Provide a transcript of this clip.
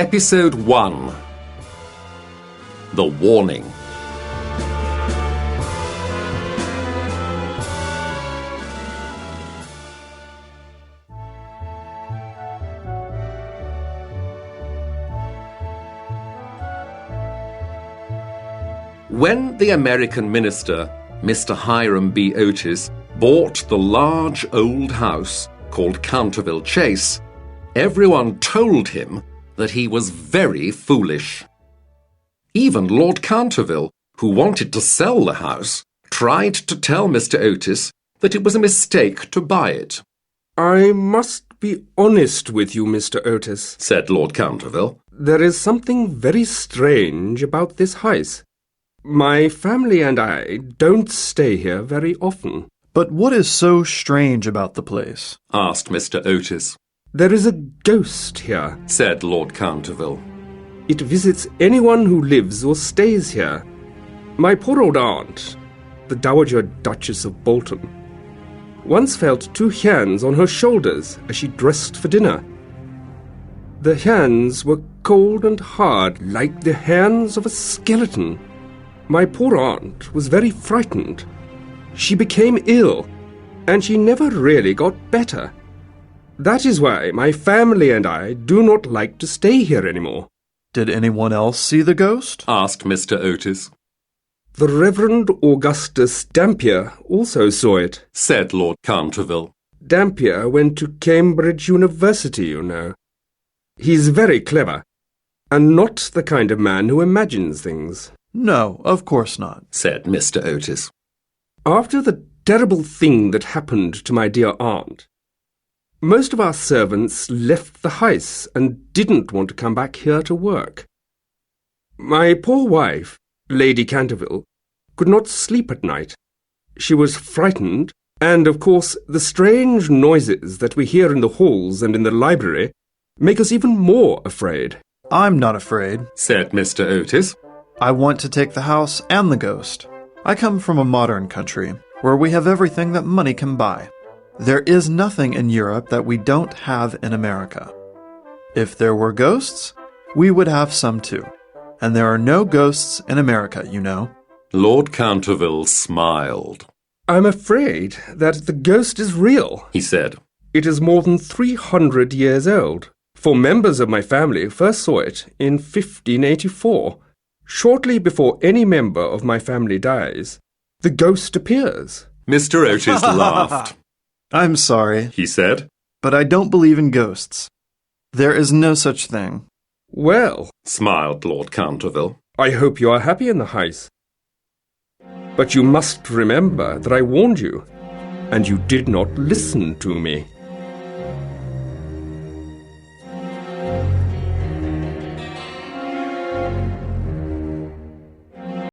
Episode 1. The Warning. When the American minister, Mr. Hiram B. Otis, bought the large old house called Canterville Chase, everyone told him that he was very foolish. Even Lord Canterville, who wanted to sell the house, tried to tell Mr. Otis that it was a mistake to buy it. "I must be honest with you, Mr. Otis," said Lord Canterville. "There is something very strange about this house. My family and I don't stay here very often." "But what is so strange about the place?" asked Mr. Otis. "There is a ghost here," said Lord Canterville. "It visits anyone who lives or stays here. My poor old aunt, the Dowager Duchess of Bolton, once felt 2 hands on her shoulders as she dressed for dinner. The hands were cold and hard, like the hands of a skeleton. My poor aunt was very frightened. She became ill, and she never really got better. That is why my family and I do not like to stay here anymore." "Did anyone else see the ghost?" asked Mr. Otis. "The Reverend Augustus Dampier also saw it," said Lord Canterville. "Dampier went to Cambridge University, you know. He's very clever, and not the kind of man who imagines things." "No, of course not," said Mr. Otis. "After the terrible thing that happened to my dear aunt, most of our servants left the house and didn't want to come back here to work. My poor wife, Lady Canterville, could not sleep at night. She was frightened, and of course the strange noises that we hear in the halls and in the library make us even more afraid." "I'm not afraid," said Mr. Otis. "I want to take the house and the ghost. I come from a modern country where we have everything that money can buy. There is nothing in Europe that we don't have in America. If there were ghosts, we would have some too. And there are no ghosts in America, you know." Lord Canterville smiled. "I'm afraid that the ghost is real," he said. "It is more than 300 years old, for members of my family first saw it in 1584. Shortly before any member of my family dies, the ghost appears." Mr. Otis laughed. "I'm sorry," he said, "but I don't believe in ghosts. There is no such thing." "Well," smiled Lord Canterville, "I hope you are happy in the house. But you must remember that I warned you, and you did not listen to me."